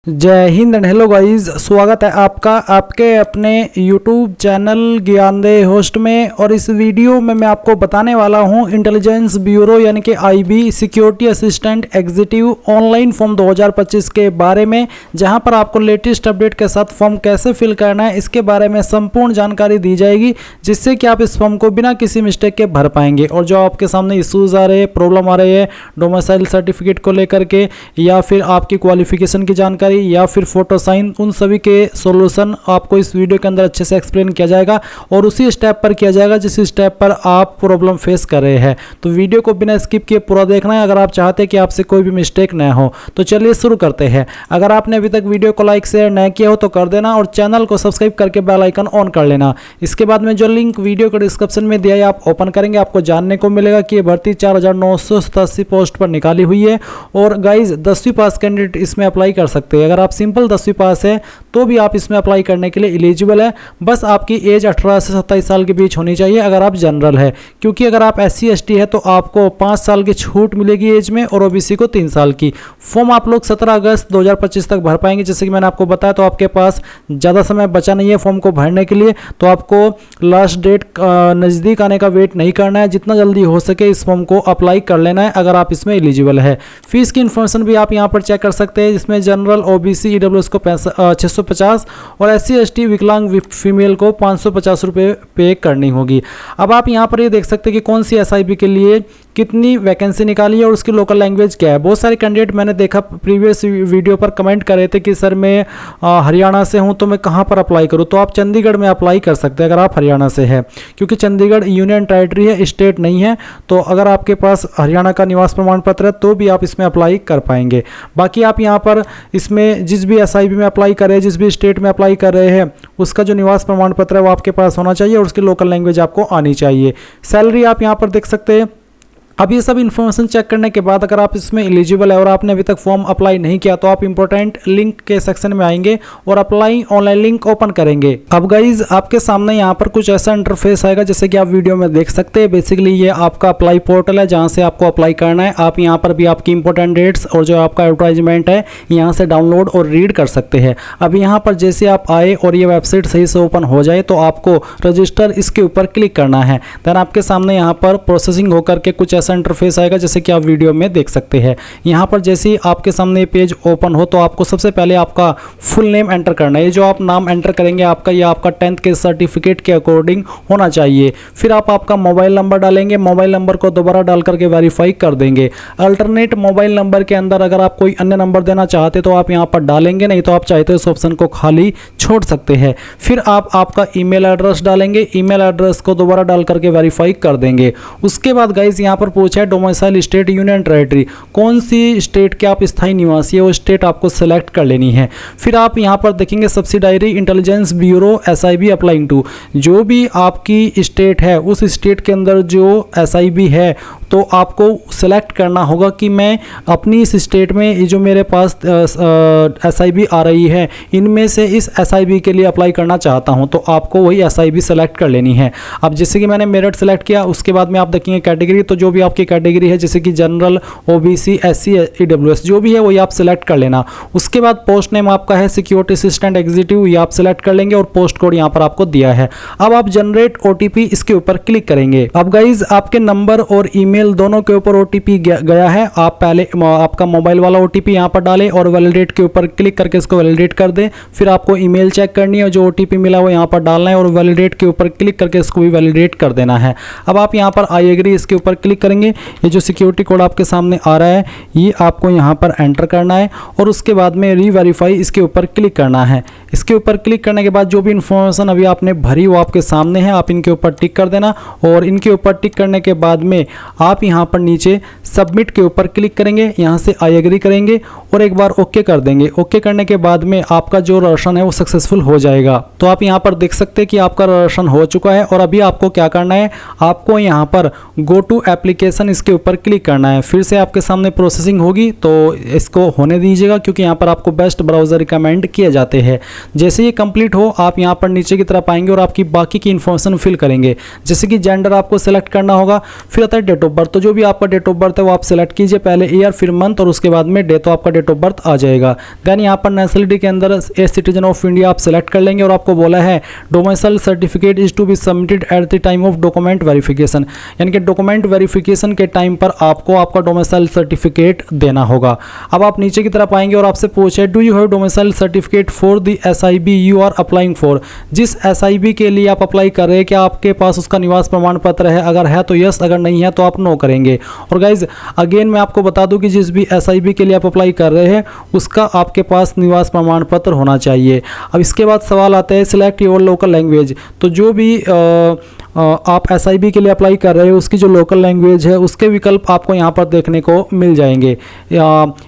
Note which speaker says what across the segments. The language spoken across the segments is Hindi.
Speaker 1: जय हिंद एंड हेलो गाइस, स्वागत है आपका आपके अपने YouTube चैनल ज्ञानदेह होस्ट में। और इस वीडियो में मैं आपको बताने वाला हूं इंटेलिजेंस ब्यूरो यानी कि IB security assistant executive online form 2025 के बारे में, जहां पर आपको लेटेस्ट अपडेट के साथ फॉर्म कैसे फिल करना है इसके बारे में संपूर्ण जानकारी दी जाएगी, जिससे कि आप इस फॉर्म को बिना किसी मिस्टेक के भर पाएंगे। और जो आपके सामने इशूज़ आ रहे हैं, प्रॉब्लम आ रही है डोमिसाइल सर्टिफिकेट को लेकर के, या फिर आपकी क्वालिफिकेशन की जानकारी, या फिर फोटो साइन, उन सभी के सॉल्यूशन आपको इस वीडियो के अंदर अच्छे से एक्सप्लेन किया जाएगा और उसी स्टेप पर किया जाएगा जिस स्टेप पर आप प्रॉब्लम फेस कर रहे हैं। तो वीडियो को बिना स्किप किए पूरा देखना है अगर आप चाहते हैं कि आपसे कोई भी मिस्टेक न हो। तो चलिए शुरू करते हैं। अगर आपने अभी तक वीडियो को लाइक शेयर न किया हो तो कर देना और चैनल को सब्सक्राइब करके बेल आइकन ऑन कर लेना। इसके बाद में जो लिंक वीडियो के डिस्क्रिप्शन में दिया है आप ओपन करेंगे, आपको जानने को मिलेगा कि ये भर्ती 4987 पोस्ट पर निकाली हुई है। और गाइज 10वीं पास कैंडिडेट इसमें अप्लाई कर सकते हैं। अगर आप सिंपल 10वीं पास है तो भी आप इसमें अप्लाई करने के लिए एलिजिबल है। बस आपकी एज 18 से 27 साल के बीच होनी चाहिए अगर आप जनरल है, क्योंकि अगर आप SC ST है तो आपको 5 साल की छूट मिलेगी एज में और OBC को 3 साल की। फॉर्म आप लोग 17 अगस्त 2025 तक भर पाएंगे, जैसे कि मैंने आपको बताया। तो आपके पास ज़्यादा समय बचा नहीं है फॉर्म को भरने के लिए, तो आपको लास्ट डेट नज़दीक आने का वेट नहीं करना है। जितना जल्दी हो सके इस फॉर्म को अप्लाई कर लेना है अगर आप इसमें एलिजिबल है। फीस की इन्फॉर्मेशन भी आप यहाँ पर चेक कर सकते हैं, जिसमें जनरल OBC EWS को 650 और SC ST विकलांग फीमेल को 550 रुपये पे करनी होगी। अब आप यहाँ पर ये देख सकते हैं कि कौन सी SIB के लिए कितनी वैकेंसी निकाली है और उसकी लोकल लैंग्वेज क्या है। बहुत सारे कैंडिडेट मैंने देखा प्रीवियस वीडियो पर कमेंट कर रहे थे कि सर मैं हरियाणा से हूं तो मैं कहां पर अप्लाई करूं। तो आप चंडीगढ़ में अप्लाई कर सकते हैं अगर आप हरियाणा से है, क्योंकि चंडीगढ़ यूनियन टेरिटरी है, स्टेट नहीं है। तो अगर आपके पास हरियाणा का निवास प्रमाण पत्र है तो भी आप इसमें अप्लाई कर पाएंगे। बाकी आप यहाँ पर इसमें जिस भी SIB में अप्लाई कर रहे हैं, जिस भी स्टेट में अप्लाई कर रहे हैं, उसका जो निवास प्रमाण पत्र है वो आपके पास होना चाहिए और उसकी लोकल लैंग्वेज आपको आनी चाहिए। सैलरी आप यहाँ पर देख सकते हैं। अब ये सब इन्फॉर्मेशन चेक करने के बाद अगर आप इसमें एलिजिबल है और आपने अभी तक फॉर्म अप्लाई नहीं किया तो आप इंपॉर्टेंट लिंक के सेक्शन में आएंगे और अप्लाई ऑनलाइन लिंक ओपन करेंगे। अब गाइज आपके सामने यहाँ पर कुछ ऐसा इंटरफेस आएगा जैसे कि आप वीडियो में देख सकते हैं। बेसिकली ये आपका अप्लाई पोर्टल है जहाँ से आपको अप्लाई करना है। आप यहाँ पर भी आपकी इंपॉर्टेंट डेट्स और जो आपका एडवर्टाइजमेंट है यहाँ से डाउनलोड और रीड कर सकते हैं। अब यहाँ पर जैसे आप आए और ये वेबसाइट सही से ओपन हो जाए तो आपको रजिस्टर इसके ऊपर क्लिक करना है। देन आपके सामने यहाँ पर प्रोसेसिंग होकर के कुछ इंटरफेस आएगा जैसे कि आप वीडियो में देख सकते हैं। यहाँ पर जैसे ही आपके सामने पेज ओपन हो तो आपको सबसे पहले आपका फुल नेम एंटर करना है। ये जो आप नाम एंटर करेंगे आपका, ये आपका 10th के सर्टिफिकेट के अकॉर्डिंग होना चाहिए। फिर आप आपका मोबाइल नंबर डालेंगे, मोबाइल नंबर को दोबारा डाल करके वेरीफाई कर देंगे। अल्टरनेट मोबाइल नंबर के अंदर अगर आप कोई अन्य नंबर देना चाहते तो आप यहाँ पर डालेंगे, नहीं तो आप चाहते हो इस ऑप्शन को खाली छोड़ सकते हैं। फिर आप आपका ईमेल एड्रेस डालेंगे, ईमेल एड्रेस को दोबारा डाल करके वेरीफाई कर देंगे। उसके बाद गाइज यहाँ पर पूछा है डोमिसाइल स्टेट यूनियन टेरिटरी, कौन सी स्टेट के आप स्थायी निवासी है वो स्टेट आपको सेलेक्ट कर लेनी है। फिर आप यहाँ पर देखेंगे subsidiary intelligence bureau SIB applying to, जो भी आपकी स्टेट है उस स्टेट के अंदर जो SIB है तो आपको सेलेक्ट करना होगा कि मैं अपनी इस स्टेट में ये जो मेरे पास SIB आ रही है इनमें से इस SIB के लिए अप्लाई करना चाहता हूं, तो आपको वही SIB सेलेक्ट कर लेनी है। अब जैसे कि मैंने मेरिट सेलेक्ट किया, उसके बाद में आप देखेंगे कैटेगरी, तो जो भी आपकी कैटेगरी है जैसे कि जनरल OBC SC EWS जो भी है वही आप सेलेक्ट कर लेना। उसके बाद पोस्ट नेम आपका है सिक्योरिटी असिस्टेंट एग्जीक्यूटिव, ये आप सेलेक्ट कर लेंगे और पोस्ट कोड यहाँ पर आपको दिया है। अब आप जनरेट OTP इसके ऊपर क्लिक करेंगे। अब गाइज आपके नंबर और ईमेल दोनों के ऊपर OTP गया है। आप पहले आपका मोबाइल वाला OTP यहाँ पर डालें और वैलिडेट के ऊपर क्लिक करके इसको वैलिडेट कर दें। फिर आपको ईमेल चेक करनी है, जो OTP मिला वो यहाँ पर डालना है और वैलिडेट के ऊपर क्लिक करके इसको भी वैलिडेट कर देना है। अब आप यहाँ पर आई एग्री इसके ऊपर क्लिक करेंगे। ये जो सिक्योरिटी कोड आपके सामने आ रहा है ये आपको यहाँ पर एंटर करना है और उसके बाद में रीवेरीफाई इसके ऊपर क्लिक करना है। इसके ऊपर क्लिक करने के बाद जो भी इंफॉर्मेशन अभी आपने भरी वो आपके सामने है, आप इनके ऊपर टिक कर देना। और इनके ऊपर टिक करने के बाद में आप यहाँ पर नीचे सबमिट के ऊपर क्लिक करेंगे, यहाँ से आई एग्री करेंगे और एक बार ओके कर देंगे। ओके करने के बाद में आपका जो रजिस्ट्रेशन है वो सक्सेसफुल हो जाएगा। तो आप यहाँ पर देख सकते हैं कि आपका रजिस्ट्रेशन हो चुका है। और अभी आपको क्या करना है, आपको यहाँ पर गो टू एप्लीकेशन इसके ऊपर क्लिक करना है। फिर से आपके सामने प्रोसेसिंग होगी तो इसको होने दीजिएगा, क्योंकि यहाँ पर आपको बेस्ट ब्राउज़र रिकमेंड किए जाते हैं। जैसे ये कंप्लीट हो आप यहाँ पर नीचे की तरफ आएंगे और आपकी बाकी की इन्फॉर्मेशन फिल करेंगे, जैसे कि जेंडर आपको सेलेक्ट करना होगा। फिर आता है डेट ऑफ बर्थ, तो जो भी आपका डेट ऑफ बर्थ है वो आप सेलेक्ट कीजिए, पहले ईयर फिर मंथ और उसके बाद में डे। तो आपका डेट डेट ऑफ बर्थ आ जाएगा। देन यहाँ पर नेशनलिटी के अंदर ए सिटीजन ऑफ इंडिया आप सेलेक्ट कर लेंगे और आपको बोला है domicile certificate is to be submitted at the time of document verification, यानी कि डॉक्यूमेंट वेरिफिकेशन के टाइम पर आपको आपका डोमिसाइल सर्टिफिकेट देना होगा। अब आप नीचे की तरफ आएंगे और आपसे पूछे do you have domicile certificate for the SIB you are applying for, जिस SIB के लिए आप अप्लाई कर रहे हैं क्या आपके पास उसका निवास प्रमाण पत्र है, अगर है तो यस, अगर नहीं है तो आप नो करेंगे। और गाइज अगेन मैं आपको बता दूं कि जिस भी SIB के लिए आप अप्लाई कर रहे हैं उसका आपके पास निवास प्रमाण पत्र होना चाहिए। अब इसके बाद सवाल आता है सिलेक्ट योर लोकल लैंग्वेज, तो जो भी आप SIB के लिए अप्लाई कर रहे हो उसकी जो लोकल लैंग्वेज है उसके विकल्प आपको यहाँ पर देखने को मिल जाएंगे।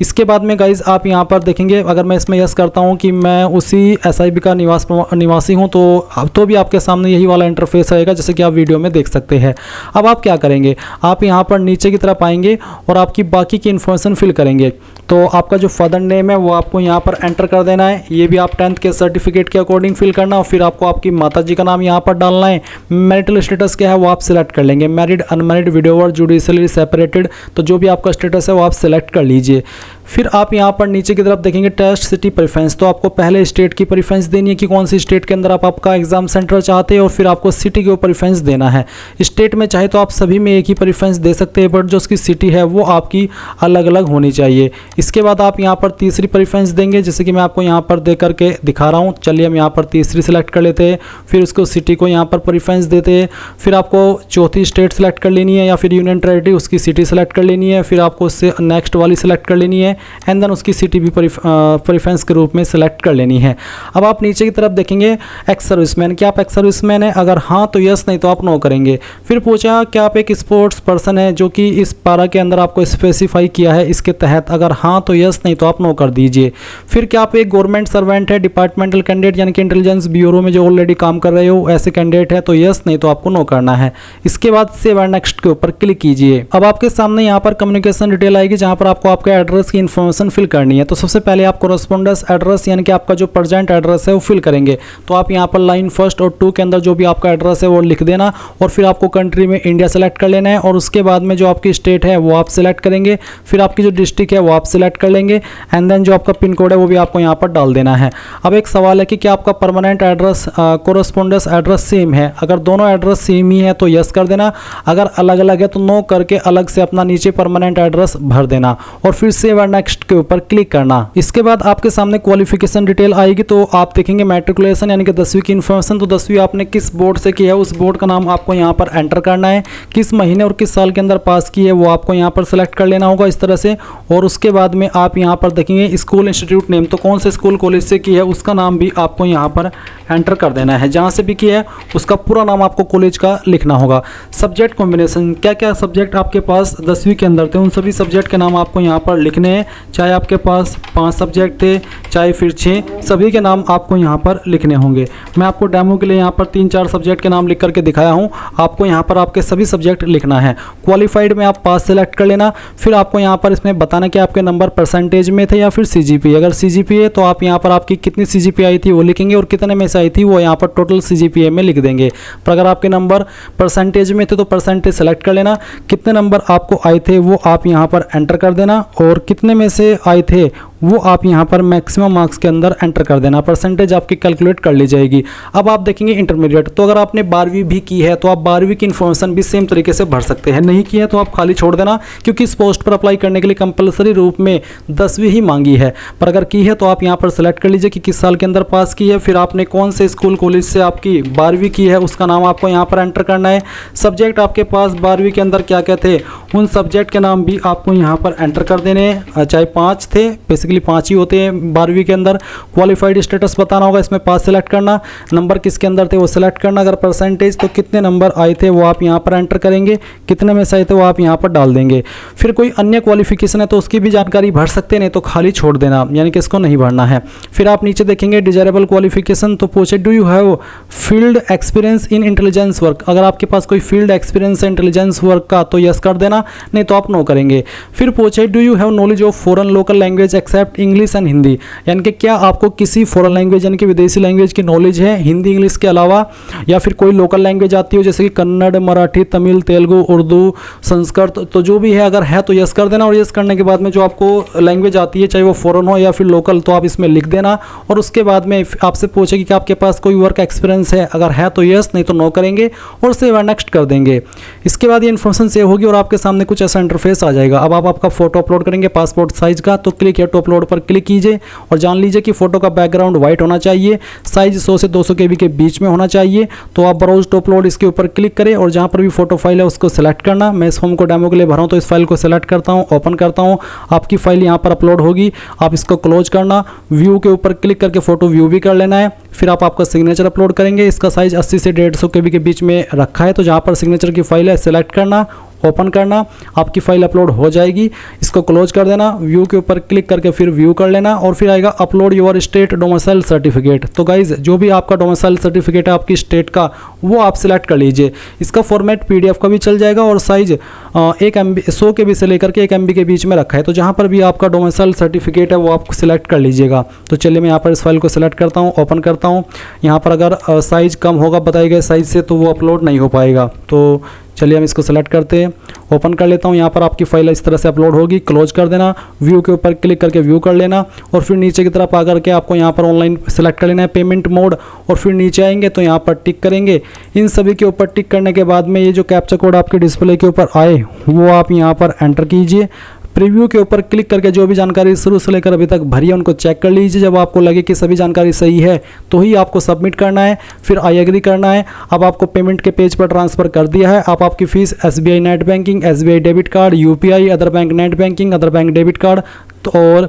Speaker 1: इसके बाद में गाइज आप यहाँ पर देखेंगे अगर मैं इसमें यस करता हूँ कि मैं उसी SIB का निवासी हूँ तो भी आपके सामने यही वाला इंटरफेस रहेगा जैसे कि आप वीडियो में देख सकते हैं। अब आप क्या करेंगे, आप यहाँ पर नीचे की तरफ आएंगे और आपकी बाकी की इन्फॉर्मेशन फिल करेंगे। तो आपका जो फादर नेम है वो आपको यहाँ पर एंटर कर देना है, ये भी आप 10th के सर्टिफिकेट के अकॉर्डिंग फिल करना, और फिर आपको आपकी माता जी का नाम यहाँ पर डालना है। मैरिटल स्टेटस क्या है वो आप सिलेक्ट कर लेंगे, married, unmarried, widower, judicially separated, तो जो भी आपका स्टेटस है वो आप सिलेक्ट कर लीजिए। फिर आप यहाँ पर नीचे की तरफ देखेंगे टेस्ट सिटी प्रेफरेंस, तो आपको पहले स्टेट की प्रेफरेंस देनी है कि कौन सी स्टेट के अंदर आप आपका एग्जाम सेंटर चाहते हैं, और फिर आपको सिटी को प्रेफरेंस देना है। स्टेट में चाहे तो आप सभी में एक ही प्रेफरेंस दे सकते हैं, बट जो उसकी सिटी है वो आपकी अलग अलग होनी चाहिए। इसके बाद आप यहाँ पर तीसरी प्रेफरेंस देंगे, जैसे कि मैं आपको यहाँ पर दे करके दिखा रहा हूँ। चलिए हम यहाँ पर तीसरी सिलेक्ट कर लेते हैं, फिर उसको सिटी को यहाँ पर प्रेफरेंस देते हैं। फिर आपको चौथी स्टेट सेलेक्ट कर लेनी है या फिर यूनियन टेरिटरी, उसकी सिटी सेलेक्ट कर लेनी है। फिर आपको उससे नेक्स्ट वाली सिलेक्ट कर लेनी है एंड देन उसकी सिटी भी प्रेफरेंस के रूप में सिलेक्ट कर लेनी है। अब आप नीचे की तरफ देखेंगे एक्स सर्विसमैन, क्या आप एक्स सर्विसमैन है, अगर हाँ तो यस, नहीं तो आप नो करेंगे। फिर पूछा क्या आप एक स्पोर्ट्स पर्सन है जो कि इस पारा के अंदर आपको स्पेसिफाई किया है इसके तहत, अगर हाँ तो यस, नहीं तो आप नो कर दीजिए। फिर क्या आप एक गवर्नमेंट सर्वेंट है, डिपार्टमेंटल कैंडिडेट यानी कि इंटेलिजेंस ब्यूरो में जो ऑलरेडी काम कर रहे हो ऐसे कैंडिडेट है, तो यस, नहीं तो आपको नो करना है। इसके बाद सेव एंड नेक्स्ट के ऊपर क्लिक कीजिए। अब आपके सामने यहाँ पर कम्युनिकेशन डिटेल आएगी जहाँ पर आपको आपके एड्रेस की इन्फॉर्मेशन फिल करनी है। तो सबसे पहले आप कोरेस्पोंडेंस एड्रेस यानी कि आपका जो प्रेजेंट एड्रेस है वो फिल करेंगे। तो आप यहाँ पर लाइन 1 और 2 के अंदर जो भी आपका एड्रेस है वो लिख देना, और फिर आपको कंट्री में इंडिया सेलेक्ट कर लेना है, और उसके बाद में जो आपकी स्टेट है वो आप सिलेक्ट करेंगे। फिर आपकी जो डिस्ट्रिक्ट है वो आप सिलेक्ट कर लेंगे एंड देन जो आपका पिन कोड है वो भी आपको यहाँ पर डाल देना है। अब एक सवाल है कि क्या आपका permanent address correspondence address same है, अगर दोनों एड्रेस सेम ही है तो यस कर देना, अगर अलग अलग है तो नो करके अलग से अपना नीचे परमानेंट एड्रेस भर देना, और फिर सेव एंड नेक्स्ट के ऊपर क्लिक करना। इसके बाद आपके सामने क्वालिफिकेशन डिटेल आएगी, तो आप देखेंगे मैट्रिकुलेशन यानी कि 10वीं की इन्फॉर्मेशन, तो 10वीं आपने किस बोर्ड से की है उस बोर्ड का नाम आपको यहाँ पर एंटर करना है, किस महीने और किस साल के अंदर पास की है वो आपको यहाँ पर सेलेक्ट कर लेना होगा इस तरह से। और उसके बाद में आप यहाँ पर देखेंगे स्कूल इंस्टीट्यूट नेम, तो कौन से स्कूल कॉलेज से की है उसका नाम भी आपको यहाँ पर एंटर कर देना है, जहाँ से भी किया है उसका पूरा नाम आपको कॉलेज का लिखना होगा। सब्जेक्ट कॉम्बिनेशन, क्या क्या सब्जेक्ट आपके पास 10वीं के अंदर थे उन सभी सब्जेक्ट के नाम आपको यहाँ पर लिखने हैं, चाहे आपके पास 5 सब्जेक्ट थे चाहे फिर 6, सभी के नाम आपको यहाँ पर लिखने होंगे। मैं आपको डेमो के लिए यहाँ पर 3-4 सब्जेक्ट के नाम लिख करके दिखाया हूँ, आपको यहाँ पर आपके सभी सब्जेक्ट लिखना है। क्वालिफाइड में आप पास सेलेक्ट कर लेना, फिर आपको यहाँ पर इसमें बताना कि आपके नंबर परसेंटेज में थे या फिर CGPA, अगर CGPA तो आप यहाँ पर आपकी कितनी CGPA आई थी वो लिखेंगे, और कितने में से आई थी वो यहाँ पर टोटल CGPA में लिख देंगे। पर अगर आपके नंबर परसेंटेज में थे तो परसेंटेज सेलेक्ट कर लेना, कितने नंबर आपको आए थे वो आप यहाँ पर एंटर कर देना, और कितने में से आए थे वो आप यहाँ पर मैक्सिमम मार्क्स के अंदर एंटर कर देना, परसेंटेज आपकी कैलकुलेट कर ली जाएगी। अब आप देखेंगे इंटरमीडिएट, तो अगर आपने 12वीं भी की है तो आप 12वीं की इन्फॉर्मेशन भी सेम तरीके से भर सकते हैं, नहीं की है तो आप खाली छोड़ देना, क्योंकि इस पोस्ट पर अप्लाई करने के लिए कंपलसरी रूप में 10वीं ही मांगी है। पर अगर की है तो आप यहाँ पर सेलेक्ट कर लीजिए कि किस साल के अंदर पास की है, फिर आपने कौन से स्कूल कॉलेज से आपकी 12वीं की है उसका नाम आपको यहाँ पर एंटर करना है। सब्जेक्ट आपके पास 12वीं के अंदर क्या क्या थे उन सब्जेक्ट के नाम भी आपको यहाँ पर एंटर कर देने हैं, चाहे 5 थे, बेसिकली 5 ही होते हैं 12वीं के अंदर। क्वालिफाइड स्टेटस बताना होगा, इसमें पास सेलेक्ट करना, नंबर किसके अंदर थे वो सेलेक्ट करना, अगर परसेंटेज तो कितने नंबर आए थे वो आप यहाँ पर एंटर करेंगे, कितने में से आए थे वो आप यहाँ पर डाल देंगे। फिर कोई अन्य क्वालिफिकेशन है तो उसकी भी जानकारी भर सकते हैं, नहीं तो खाली छोड़ देना, यानी कि इसको नहीं भरना है। फिर आप नीचे देखेंगे डिजायरेबल क्वालिफिकेशन, तो पूछे do you have field experience in intelligence work, अगर आपके पास कोई फील्ड एक्सपीरियंस है इंटेलिजेंस वर्क का तो यस कर देना, नहीं तो आप नो करेंगे। फिर पूछे do you have knowledge of foreign local language except except English and Hindi, यानी कि क्या आपको किसी फॉरेन लैंग्वेज यानी कि विदेशी लैंग्वेज की नॉलेज है हिंदी इंग्लिश के अलावा, या फिर कोई लोकल लैंग्वेज आती हो जैसे कि कन्नड़, मराठी, तमिल, तेलुगु, उर्दू, संस्कृत, तो जो भी है अगर है तो यस कर देना। और यस करने के बाद में जो आपको लैंग्वेज आती है चाहे वो फॉरेन हो या फिर लोकल, तो आप इसमें लिख देना। और उसके बाद में आपसे पूछेगी कि आपके पास कोई वर्क एक्सपीरियंस है, अगर है तो यस, नहीं तो नो करेंगे और सेव एंड नेक्स्ट कर देंगे। इसके बाद ये इन्फॉर्मेशन सेव होगी और आपके सामने कुछ ऐसा इंटरफेस आ जाएगा। अब आप आपका फोटो अपलोड करेंगे पासपोर्ट साइज का, तो क्लिक हियर टू अपलोड पर क्लिक कीजिए और जान लीजिए कि फोटो का बैकग्राउंड व्हाइट होना चाहिए, साइज 100 से 200 KB के बीच में होना चाहिए। तो आप ब्राउज टू अपलोड इसके ऊपर क्लिक करें और जहां पर भी फोटो फाइल है उसको सिलेक्ट करना। मैं इस फॉर्म को डेमो के लिए भरा हूं तो इस फाइल को सिलेक्ट करता हूं, ओपन करता हूं, आपकी फाइल यहां पर अपलोड होगी। आप इसको क्लोज करना, व्यू के ऊपर क्लिक करके फोटो व्यू भी कर लेना है। फिर आप आपका सिग्नेचर अपलोड करेंगे, इसका साइज 80 से 150 KB के बीच में रखा है, तो जहां पर सिग्नेचर की फाइल है सिलेक्ट करना, ओपन करना, आपकी फाइल अपलोड हो जाएगी। इसको क्लोज कर देना, व्यू के ऊपर क्लिक करके फिर व्यू कर लेना और फिर आएगा upload your state domicile certificate. तो गाइज जो भी आपका डोमिसाइल सर्टिफिकेट है आपकी स्टेट का, वो आप सिलेक्ट कर लीजिए। इसका फॉर्मेट PDF का भी चल जाएगा और साइज 1 MB 100 KB से लेकर के 1 MB के बीच में रखा है। तो जहाँ पर भी आपका डोमिसाइल सर्टिफिकेट है वो आप सिलेक्ट कर लीजिएगा। तो चलिए मैं यहाँ पर इस फाइल को सिलेक्ट करता हूँ, ओपन करता हूँ। यहाँ पर अगर साइज कम होगा बताए गए साइज से तो वो अपलोड नहीं हो पाएगा। तो चलिए हम इसको सेलेक्ट करते हैं, ओपन कर लेता हूँ। यहाँ पर आपकी फाइल इस तरह से अपलोड होगी, क्लोज कर देना, व्यू के ऊपर क्लिक करके व्यू कर लेना और फिर नीचे की तरफ आकर के आपको यहाँ पर ऑनलाइन सेलेक्ट कर लेना है, पेमेंट मोड, और फिर नीचे आएंगे तो यहाँ पर टिक करेंगे। इन सभी के ऊपर टिक करने के बाद में ये जो कैप्चा कोड आपके डिस्प्ले के ऊपर आए वो आप यहाँ पर एंटर कीजिए। प्रीव्यू के ऊपर क्लिक करके जो भी जानकारी शुरू से लेकर अभी तक भरी है उनको चेक कर लीजिए। जब आपको लगे कि सभी जानकारी सही है तो ही आपको सबमिट करना है, फिर आई एग्री करना है। अब आपको पेमेंट के पेज पर ट्रांसफर कर दिया है। आप आपकी fees SBI net banking, SBI debit card, UPI, other bank net banking, other bank debit card और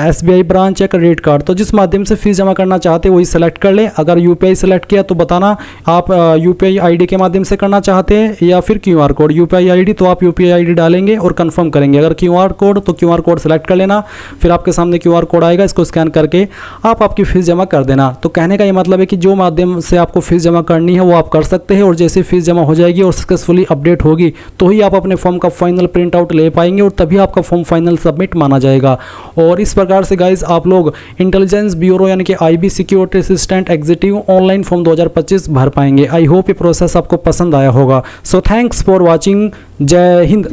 Speaker 1: SBI ब्रांच या क्रेडिट कार्ड, तो जिस माध्यम से फीस जमा करना चाहते हैं वही सेलेक्ट कर लें। अगर UPI सेलेक्ट किया तो बताना आप UPI ID के माध्यम से करना चाहते हैं या फिर QR कोड। UPI ID तो आप UPI ID डालेंगे और कंफर्म करेंगे। अगर QR कोड तो QR कोड सेलेक्ट कर लेना, फिर आपके सामने QR कोड आएगा, इसको स्कैन करके आप आपकी फीस जमा कर देना। तो कहने का ये मतलब है कि जो माध्यम से आपको फीस जमा करनी है वो आप कर सकते हैं और जैसे फीस जमा हो जाएगी और सक्सेसफुली अपडेट होगी तो ही आप अपने फॉर्म का फाइनल प्रिंट आउट ले पाएंगे और तभी आपका फॉर्म फाइनल सबमिट माना जाएगा। और इस प्रकार से गाइज आप लोग इंटेलिजेंस ब्यूरो यानी कि IB security assistant executive online form 2025 भर पाएंगे। आई होप ये प्रोसेस आपको पसंद आया होगा। So thanks for watching. जय हिंद।